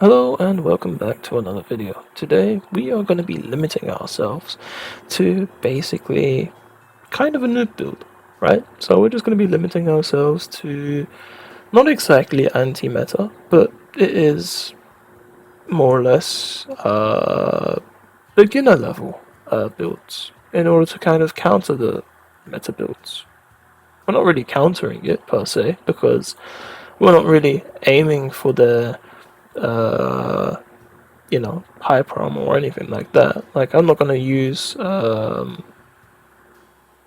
Hello and welcome back to another video. Today we are going to be limiting ourselves to basically kind of a noob build, right? So we're just going to be limiting ourselves to not exactly anti-meta, but it is more or less beginner level builds in order to kind of counter the meta builds. We're not really countering it per se because we're not really aiming for the uh, high promo or anything like that. Like, I'm not going to use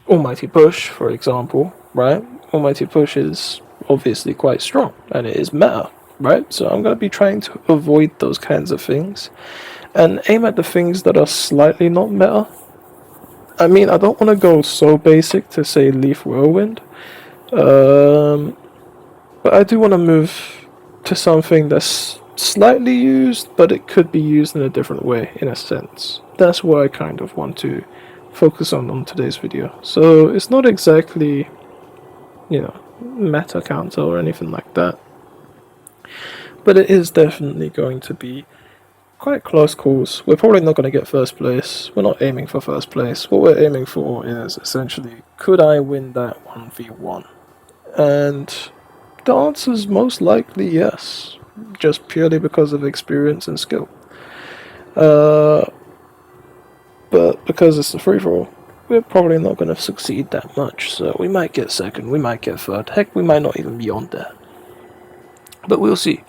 Almighty Push, for example, right? Almighty Push is obviously quite strong, and it is meta, right? So I'm going to be trying to avoid those kinds of things and aim at the things that are slightly not meta. I mean, I don't want to go so basic to say Leaf Whirlwind, um, but I do want to move to something that's slightly used, but it could be used in a different way, in a sense. That's what I kind of want to focus on today's video. So it's not exactly, meta counter or anything like that, but it is definitely going to be quite close calls. We're probably not going to get first place. We're not aiming for first place. What we're aiming for is essentially, could I win that 1v1? And the answer is most likely yes, just purely because of experience and skill. Uh, but because it's a free for all, we're probably not going to succeed that much. So we might get second, we might get third, heck, we might not even be on there. But we'll see.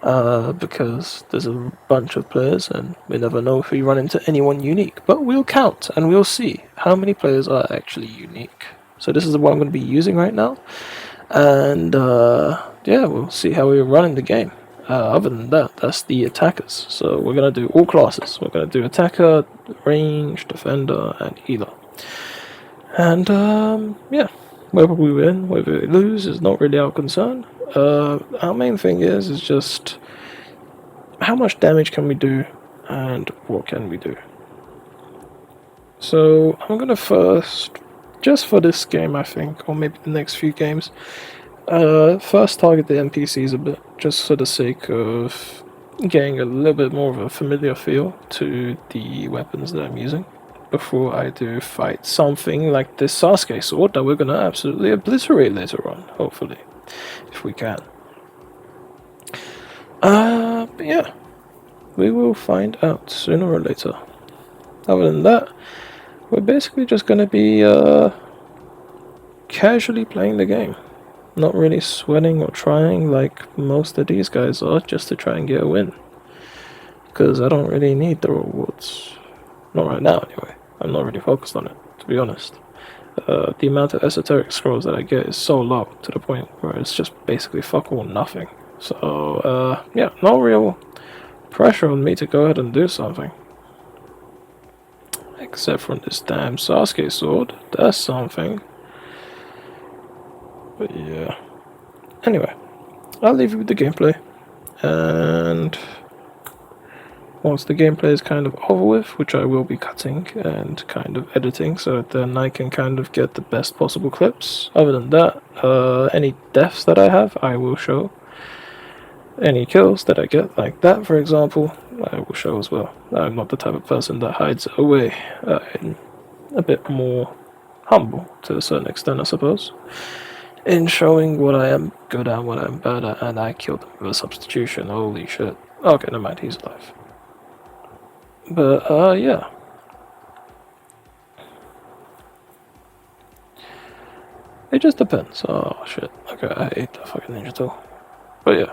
Because there's a bunch of players, and we never know if we run into anyone unique. But we'll count and we'll see how many players are actually unique. So this is what I'm going to be using right now. And yeah, we'll see how we run in the game. Other than that, that's the attackers. So we're gonna do all classes. We're gonna do attacker, range, defender, and healer. And yeah, whether we win, whether we lose, is not really our concern. Our main thing is just how much damage can we do, and what can we do. So I'm gonna first, just for this game, I think, or maybe the next few games, first target the NPCs a bit, just for the sake of getting a little bit more of a familiar feel to the weapons that I'm using before I do fight something like this Sasuke sword that we're gonna absolutely obliterate later on, hopefully, if we can. But yeah, we will find out sooner or later. Other than that, we're basically just gonna be casually playing the game. Not really sweating or trying like most of these guys are, just to try and get a win. Because I don't really need the rewards. Not right now, anyway. I'm not really focused on it, to be honest. The amount of esoteric scrolls that I get is so low, to the point where it's just basically fuck all nothing. So, yeah, no real pressure on me to go ahead and do something. Except for this damn Sasuke sword. That's something. But yeah. Anyway, I'll leave you with the gameplay. And once the gameplay is kind of over with, which I will be cutting and kind of editing, so then I can kind of get the best possible clips. Other than that, any deaths that I have, I will show. Any kills that I get, like that for example, I will show as well. I'm not the type of person that hides away. I'm a bit more humble to a certain extent, I suppose, in showing what I am good at, what I'm bad at, and I killed him with a substitution. Holy shit. Okay, never mind, he's alive. But, yeah. It just depends. Oh, shit. Okay, I hate that fucking ninja tool. But yeah.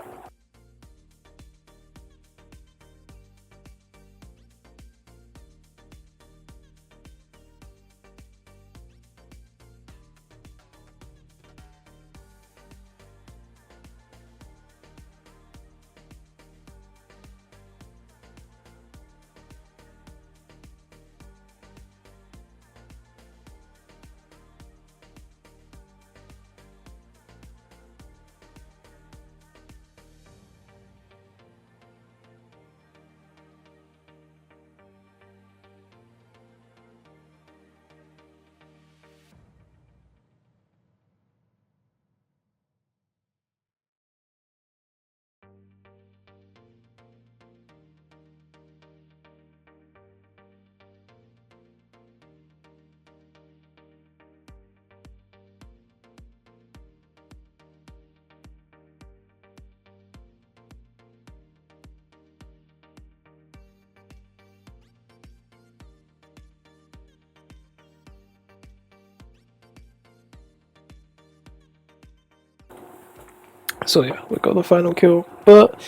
So yeah, we got the final kill, but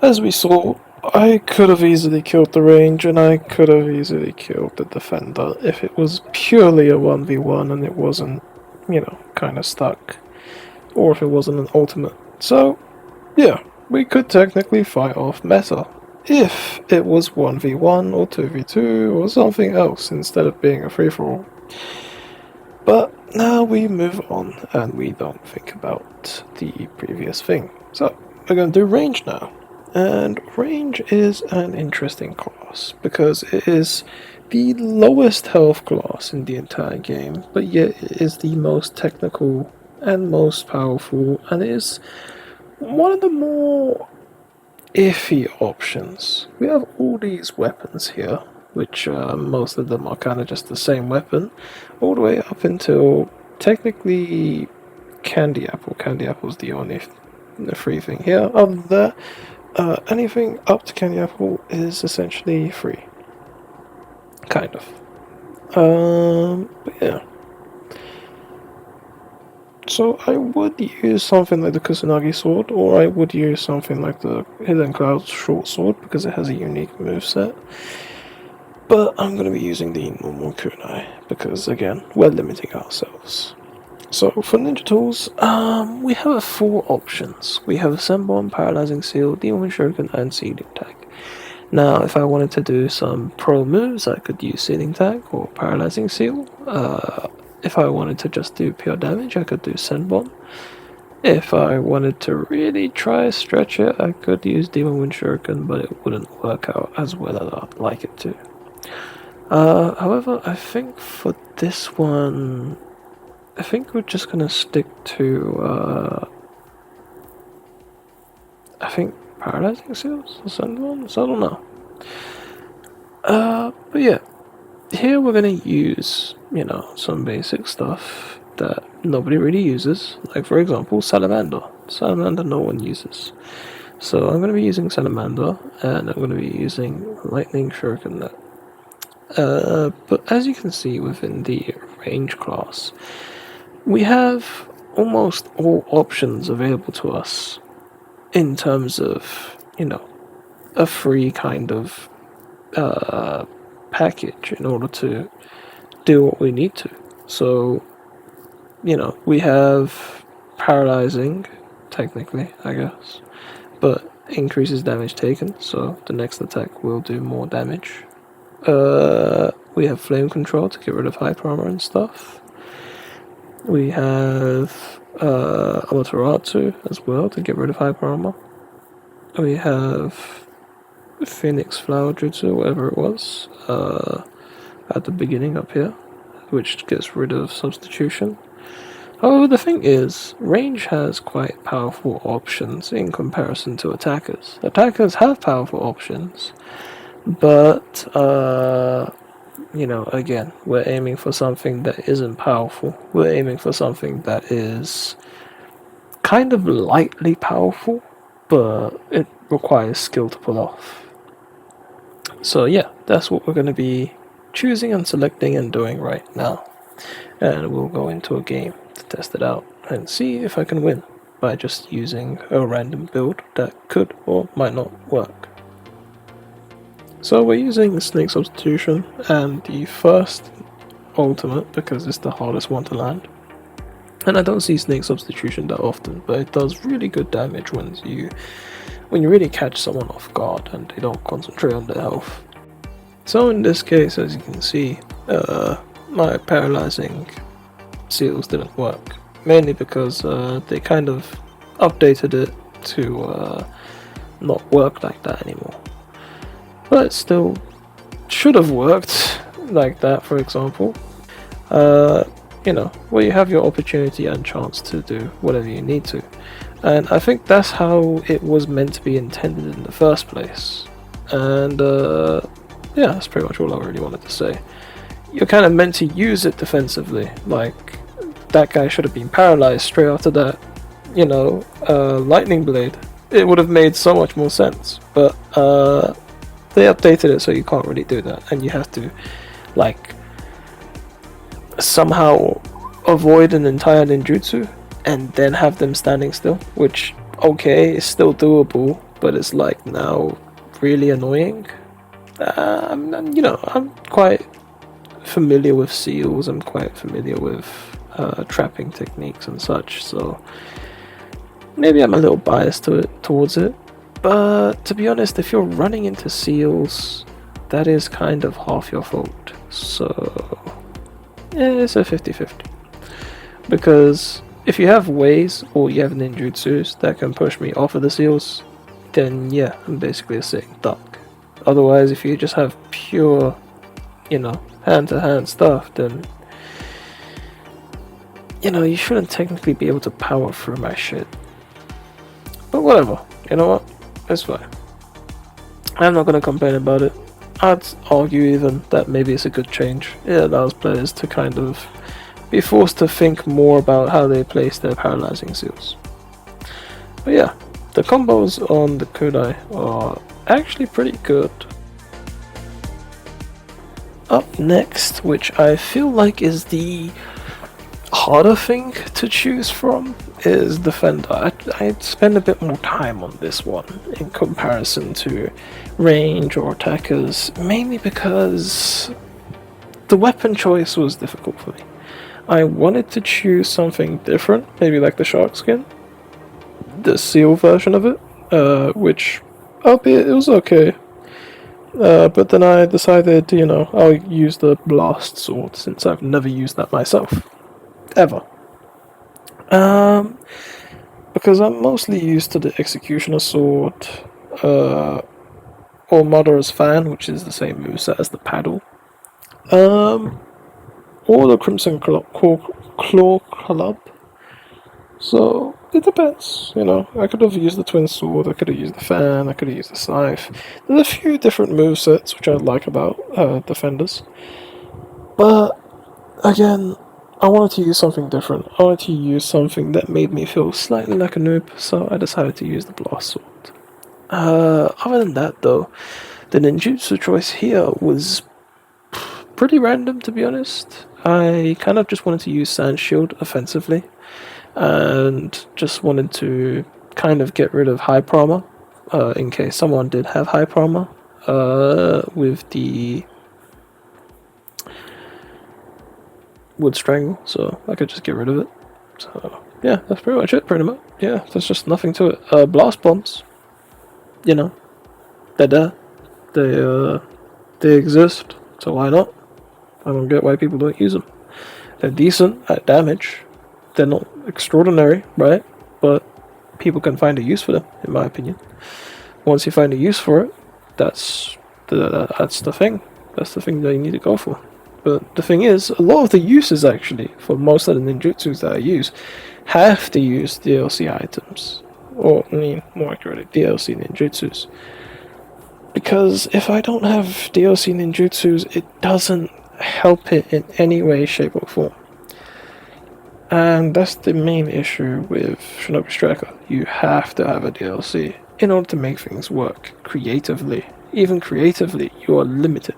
as we saw, I could have easily killed the range and I could have easily killed the defender if it was purely a 1v1 and it wasn't, kind of stuck, or if it wasn't an ultimate. So yeah, we could technically fight off meta if it was 1v1 or 2v2 or something else instead of being a free-for-all. But now we move on and we don't think about the previous thing. So we're going to do range now. And range is an interesting class because it is the lowest health class in the entire game, but yet it is the most technical and most powerful, and it is one of the more iffy options. We have all these weapons here, which most of them are kind of just the same weapon, all the way up until technically Candy Apple. Candy Apple's the only free thing here. Other than that, anything up to Candy Apple is essentially free. Kind of. But yeah. So I would use something like the Kusanagi sword, or I would use something like the Hidden Cloud short sword because it has a unique moveset. But I'm going to be using the normal kunai because, again, we're limiting ourselves. So for ninja tools, we have 4 options. We have Senbon, Paralyzing Seal, Demon Shuriken, and Sealing Tag. Now, if I wanted to do some pro moves, I could use Sealing Tag or Paralyzing Seal. If I wanted to just do pure damage, I could do Senbon. If I wanted to really try stretch it, I could use Demon Wind Shuriken, but it wouldn't work out as well as I'd like it to. However, I think for this one, I think we're just gonna stick to, I think Paralyzing Seals or Senbons? I don't know. But yeah. Here we're going to use, some basic stuff that nobody really uses. Like, for example, Salamander. Salamander no one uses. So I'm going to be using Salamander, and I'm going to be using Lightning Shuriken Net. But as you can see within the range class, we have almost all options available to us in terms of, a free kind of package in order to do what we need to. So, we have paralyzing, technically, I guess, but increases damage taken, so the next attack will do more damage. We have flame control to get rid of hyper armor and stuff. We have Amaterasu as well to get rid of hyper armor. We have Phoenix Flower Jutsu, whatever it was, at the beginning up here, which gets rid of substitution. However, the thing is, range has quite powerful options in comparison to attackers. Attackers have powerful options, but, again, we're aiming for something that isn't powerful. We're aiming for something that is kind of lightly powerful, but it requires skill to pull off. So yeah, that's what we're going to be choosing and selecting and doing right now. And we'll go into a game to test it out and see if I can win by just using a random build that could or might not work. So we're using Snake Substitution and the first ultimate because it's the hardest one to land. And I don't see Snake Substitution that often, but it does really good damage when you really catch someone off guard and they don't concentrate on their health. So in this case, as you can see, my paralyzing seals didn't work, mainly because they kind of updated it to not work like that anymore. But it still should have worked like that, for example. Where you have your opportunity and chance to do whatever you need to. And I think that's how it was meant to be intended in the first place. And yeah, that's pretty much all I really wanted to say. You're kind of meant to use it defensively. Like, that guy should have been paralyzed straight after that, lightning blade. It would have made so much more sense. But they updated it so you can't really do that. And you have to, somehow avoid an entire ninjutsu and then have them standing still, which okay, it's still doable, but it's like now really annoying. I'm quite familiar with seals. I'm quite familiar with trapping techniques and such. So maybe I'm a little biased towards it. But to be honest, if you're running into seals, that is kind of half your fault. So yeah, it's a 50-50. Because if you have ways or you have ninjutsus that can push me off of the seals, then yeah, I'm basically a sitting duck. Otherwise, if you just have pure, hand-to-hand stuff, then you shouldn't technically be able to power through my shit. But whatever, you know what? It's fine. I'm not gonna complain about it. I'd argue even that maybe it's a good change. It allows players to kind of be forced to think more about how they place their paralyzing seals. But yeah, the combos on the kunai are actually pretty good. Up next, which I feel like is the harder thing to choose from, is Defender. I'd spend a bit more time on this one in comparison to range or attackers, mainly because the weapon choice was difficult for me. I wanted to choose something different, maybe like the shark skin, the seal version of it, which, albeit it was okay. But then I decided, I'll use the blast sword since I've never used that myself. Ever. Because I'm mostly used to the Executioner sword, or Mother's Fan, which is the same moveset as the paddle. Or the Crimson Claw Club. So, it depends, I could have used the Twin Sword, I could have used the Fan, I could have used the Scythe. There's a few different movesets which I like about Defenders. But, again, I wanted to use something different. I wanted to use something that made me feel slightly like a noob, so I decided to use the Blast Sword. Other than that, though, the ninjutsu choice here was pretty random, to be honest. I kind of just wanted to use Sand Shield offensively, and just wanted to kind of get rid of Hype Armor, in case someone did have Hype Armor, with the Wood Strangle, so I could just get rid of it. So, yeah, that's pretty much it, pretty much. Yeah, there's just nothing to it. Blast Bombs, they're there. They exist, so why not? I don't get why people don't use them. They're decent at damage. They're not extraordinary, right? But people can find a use for them, in my opinion. Once you find a use for it, that's the thing. That's the thing that you need to go for. But the thing is, a lot of the uses actually, for most of the ninjutsus that I use, have to use DLC items. Or, more accurately, DLC ninjutsus. Because if I don't have DLC ninjutsus, it doesn't help it in any way, shape, or form. And that's the main issue with Shinobi Striker. You have to have a DLC in order to make things work creatively. Even creatively, you are limited.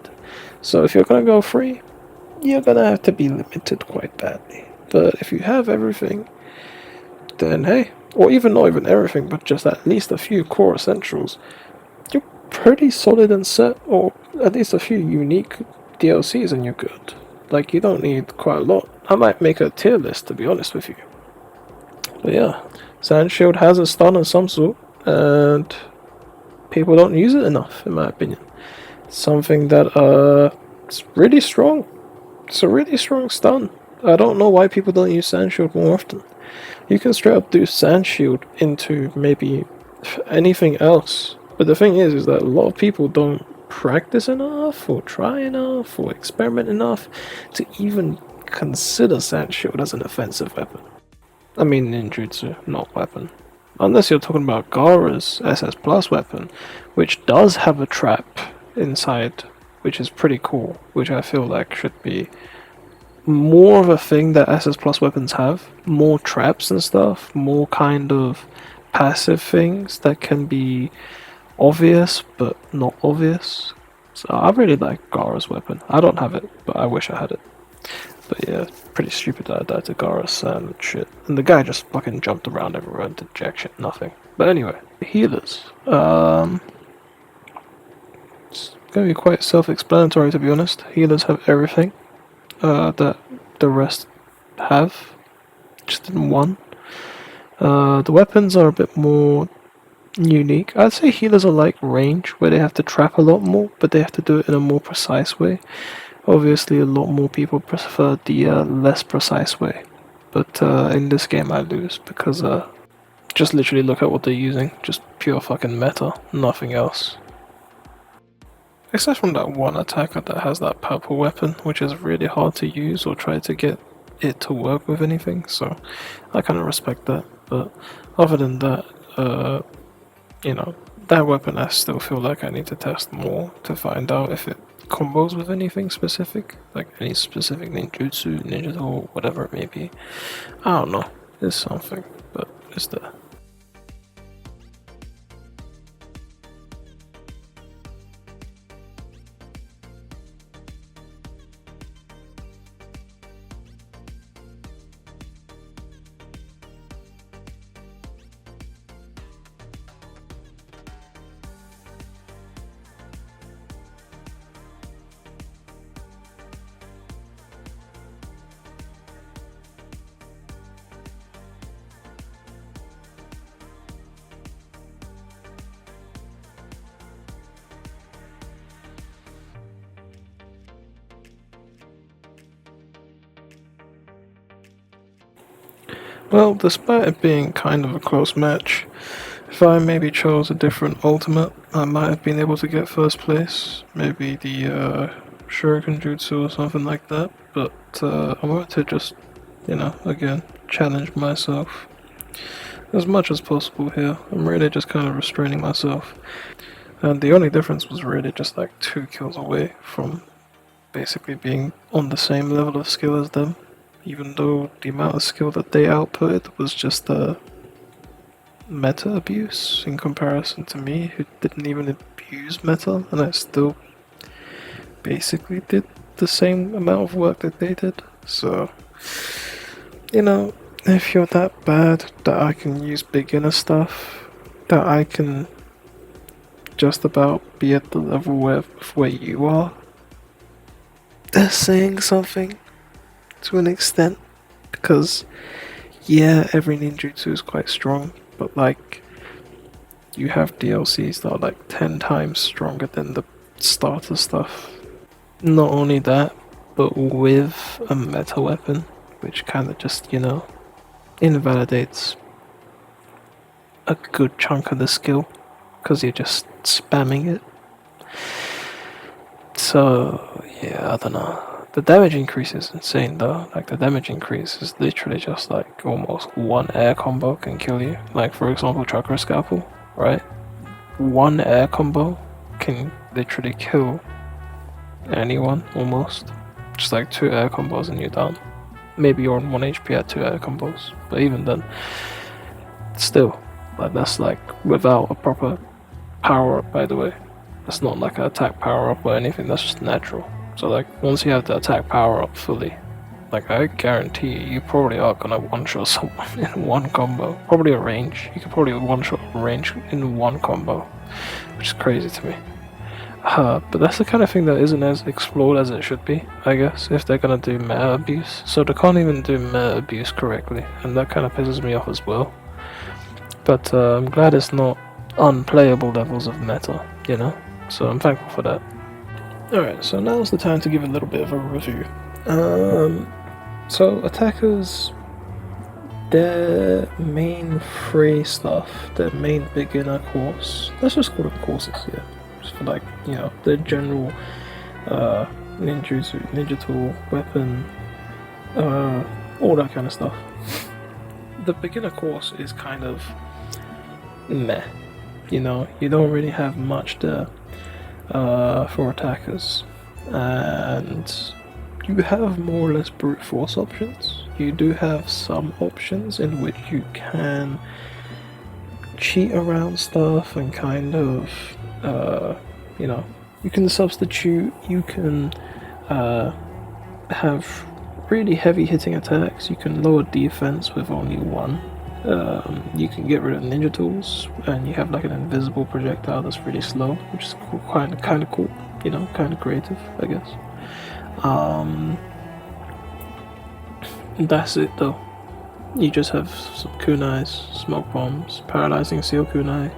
So if you're gonna go free, you're gonna have to be limited quite badly. But if you have everything, then hey, or even not even everything, but just at least a few core essentials, you're pretty solid and set, or at least a few unique DLCs and you're good. Like, you don't need quite a lot. I might make a tier list, to be honest with you. But yeah, Sand Shield has a stun of some sort, and people don't use it enough, in my opinion. It's something that, it's really strong. It's a really strong stun. I don't know why people don't use Sand Shield more often. You can straight up do Sand Shield into maybe anything else. But the thing is that a lot of people don't practice enough, or try enough, or experiment enough to even consider Sand Shield as an offensive weapon. I mean ninjutsu, not weapon. Unless you're talking about Gaara's SS Plus weapon, which does have a trap inside, which is pretty cool, which I feel like should be more of a thing that SS Plus weapons have. More traps and stuff, more kind of passive things that can be obvious but not obvious. So I really like Gaara's weapon. I don't have it, but I wish I had it. But yeah, pretty stupid that I died to Garrus and shit. And the guy just fucking jumped around everywhere and did jack shit, nothing. But anyway, healers. It's gonna be quite self-explanatory, to be honest. Healers have everything that the rest have, just in one. The weapons are a bit more unique. I'd say healers are like range, where they have to trap a lot more, but they have to do it in a more precise way. Obviously, a lot more people prefer the less precise way, but in this game I lose because just literally look at what they're using, just pure fucking meta, nothing else. Except from that one attacker that has that purple weapon, which is really hard to use or try to get it to work with anything, so I kind of respect that. But other than that, you know, that weapon I still feel like I need to test more to find out if it combos with anything specific, like any specific ninjutsu, ninja tool, whatever it may be. I don't know, it's something, but it's there. Well, despite it being kind of a close match, if I maybe chose a different ultimate, I might have been able to get first place. Maybe the Shuriken Jutsu or something like that. But I wanted to just, again, challenge myself as much as possible here. I'm really just kind of restraining myself. And the only difference was really just like 2 kills away from basically being on the same level of skill as them. Even though the amount of skill that they outputted was just meta abuse in comparison to me, who didn't even abuse meta, and I still basically did the same amount of work that they did. So, if you're that bad that I can use beginner stuff, that I can just about be at the level where you are, they're saying something. To an extent, because yeah, every ninjutsu is quite strong, but like you have DLCs that are like 10 times stronger than the starter stuff. Not only that, but with a meta weapon, which kind of just, invalidates a good chunk of the skill, because you're just spamming it. So yeah, I don't know. The damage increase is insane though. Like the damage increase is literally just like almost one air combo can kill you. Like for example, Chakra Scalpel, right? One air combo can literally kill anyone almost. Just like 2 air combos and you're done. Maybe you're on 1 HP at 2 air combos, but even then, still, like that's like without a proper power up. By the way, that's not like an attack power up or anything. That's just natural. So like, once you have the attack power up fully, like I guarantee you probably are gonna one-shot someone in one combo. Probably a range. You could probably one-shot a range in one combo, which is crazy to me. But that's the kind of thing that isn't as explored as it should be, I guess, if they're gonna do meta abuse. So they can't even do meta abuse correctly, and that kind of pisses me off as well. But I'm glad it's not unplayable levels of meta, So I'm thankful for that. Alright, so now's the time to give a little bit of a review. So attackers, their main free stuff, their main beginner course, let's just call them courses here, just for like, their general ninjutsu, ninja tool, weapon, all that kind of stuff. The beginner course is kind of meh, you don't really have much there. For attackers, and you have more or less brute force options. You do have some options in which you can cheat around stuff and kind of, you can substitute, you can have really heavy hitting attacks. You can lower defense with only one. You can get rid of ninja tools, and you have like an invisible projectile that's really slow, which is kind of cool. You know, kind of creative, I guess. That's it though. You just have some kunais, smoke bombs, paralyzing seal kunai.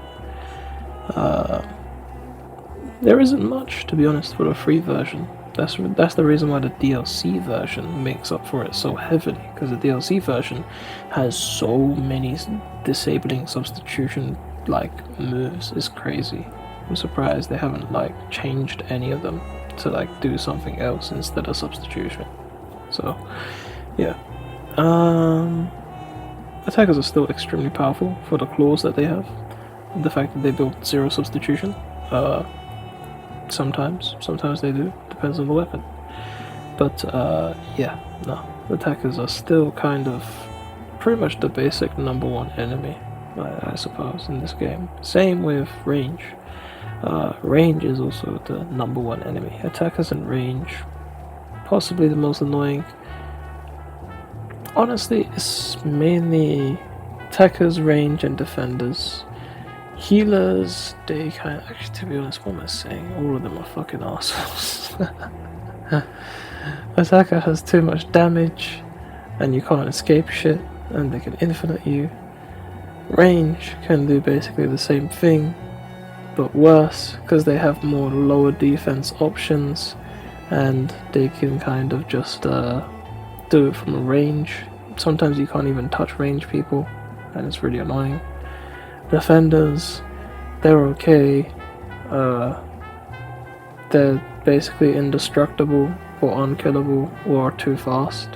There isn't much, to be honest, for the free version. That's the reason why the DLC version makes up for it so heavily, because the DLC version has so many disabling substitution like moves. It's crazy. I'm surprised they haven't like changed any of them to like do something else instead of substitution. So yeah. Attackers are still extremely powerful for the claws that they have. The fact that they build zero substitution. Sometimes they do. Depends on the weapon. But yeah, no. Attackers are still kind of pretty much the basic number one enemy, I suppose, in this game. Same with range. Range is also the number one enemy. Attackers and range, possibly the most annoying. Honestly, it's mainly attackers, range, and defenders. Healers, they kind of, actually, to be honest, what am I saying? All of them are fucking assholes. Attacker has too much damage, and you can't escape shit, and they can infinite you. Range can do basically the same thing, but worse, because they have more lower defense options, and they can kind of just do it from a range. Sometimes you can't even touch range people, and it's really annoying. Defenders, they're okay. They're basically indestructible or unkillable or too fast.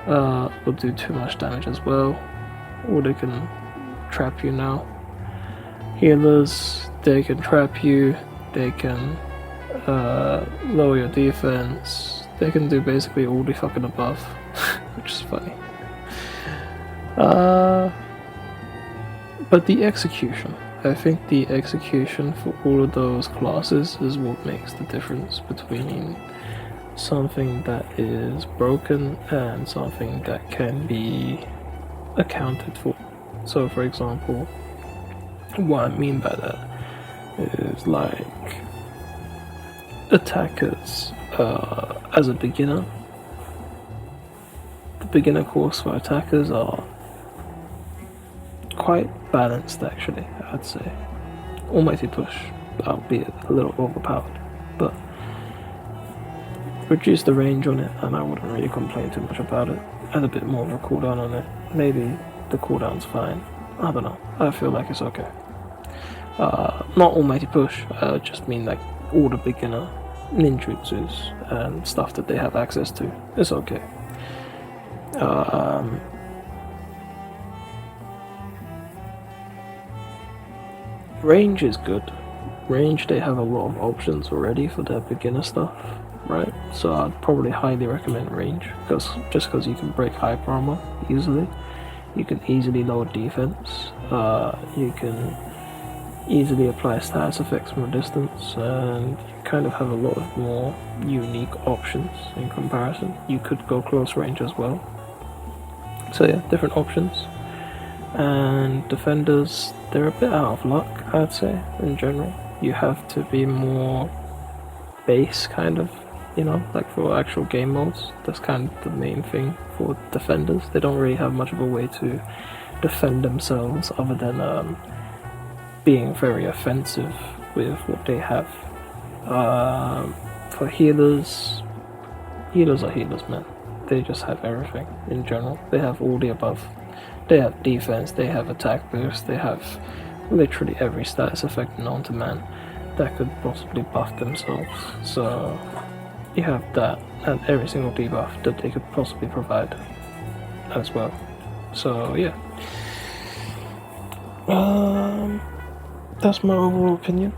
Will do too much damage as well, or they can trap you now. Healers, they can trap you, they can lower your defense, they can do basically all the fucking above, which is funny. But the execution, I think the execution for all of those classes is what makes the difference between something that is broken and something that can be accounted for. So for example, what I mean by that is like attackers as a beginner. The beginner course for attackers are quite balanced actually, I'd say. Almighty push, albeit a little overpowered, but reduce the range on it and I wouldn't really complain too much about it. Add a bit more of a cooldown on it. Maybe the cooldown's fine. I don't know. I feel like it's okay. Not almighty push, I just mean like all the beginner ninjutsus and stuff that they have access to. It's okay. Range is good. Range, they have a lot of options already for their beginner stuff, right? So I'd probably highly recommend range, because you can break hyper armor easily, you can easily lower defense, you can easily apply status effects from a distance, and you kind of have a lot of more unique options in comparison. You could go close range as well. So yeah, different options. And defenders, they're a bit out of luck, I'd say, in general. You have to be more base, kind of, you know, like for actual game modes. That's kind of the main thing for defenders. They don't really have much of a way to defend themselves other than being very offensive with what they have. For healers are healers, man. They just have everything in general. They have all the above. They have defense, they have attack boost, they have literally every status effect known to man that could possibly buff themselves. So you have that and every single debuff that they could possibly provide as well. So yeah. That's my overall opinion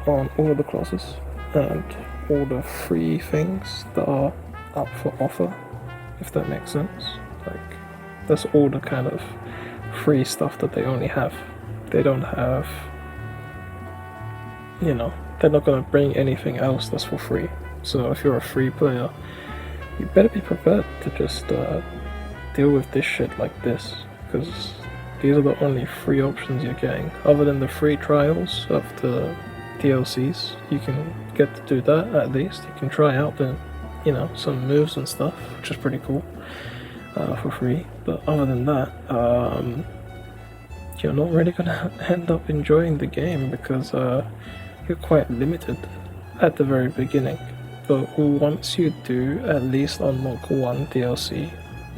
on all of the classes and all the free things that are up for offer, if that makes sense. Like, that's all the kind of free stuff that they only have. They don't have, you know, they're not going to bring anything else that's for free. So if you're a free player, you better be prepared to just deal with this shit like this, because these are the only free options you're getting. Other than the free trials of the DLCs, you can get to do that at least. You can try out the, you know, some moves and stuff, which is pretty cool, for free. But other than that, you're not really gonna end up enjoying the game because you're quite limited at the very beginning. But once you do at least unlock one DLC,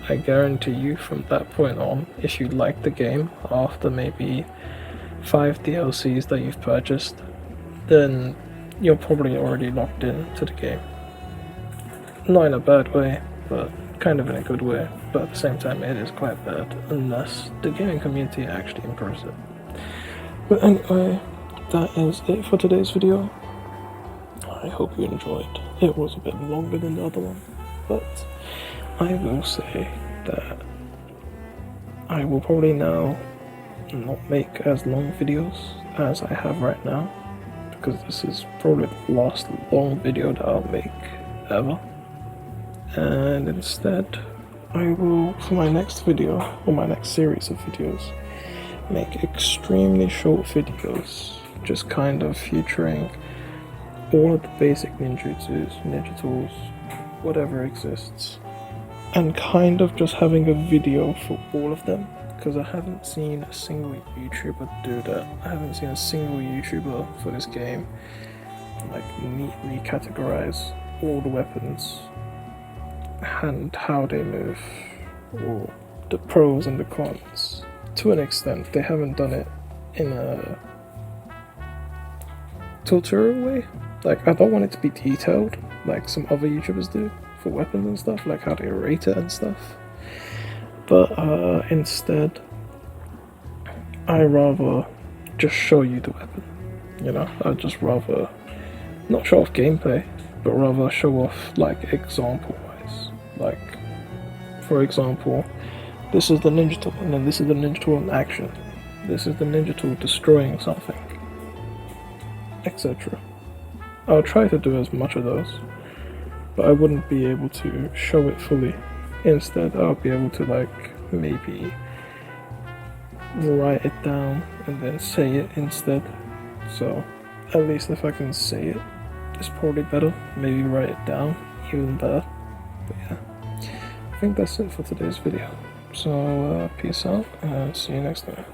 I guarantee you from that point on, if you like the game after maybe 5 DLCs that you've purchased, then you're probably already locked in to the game. Not in a bad way, but kind of in a good way. But at the same time, it is quite bad unless the gaming community actually improves it. But anyway, that is it for today's video. I hope you enjoyed. It was a bit longer than the other one, but I will say that I will probably now not make as long videos as I have right now, because this is probably the last long video that I'll make ever. And instead, I will, for my next video, or my next series of videos, make extremely short videos, just kind of featuring all of the basic ninjutsus, ninja tools, whatever exists, and kind of just having a video for all of them, because I haven't seen a single YouTuber do that. I haven't seen a single YouTuber for this game like neatly categorize all the weapons and how they move, or the pros and the cons. To an extent, they haven't done it in a tutorial way. Like, I don't want it to be detailed like some other YouTubers do for weapons and stuff, like how they rate it and stuff. But instead, I rather just show you the weapon. You know, I'd just rather not show off gameplay, but rather show off like example-wise. Like, for example, this is the ninja tool, and then this is the ninja tool in action. This is the ninja tool destroying something, etc. I'll try to do as much of those, but I wouldn't be able to show it fully. Instead, I'll be able to like maybe write it down and then say it instead. So at least if I can say it, it's probably better. Maybe write it down, even better. But yeah, I think that's it for today's video. So peace out and see you next time.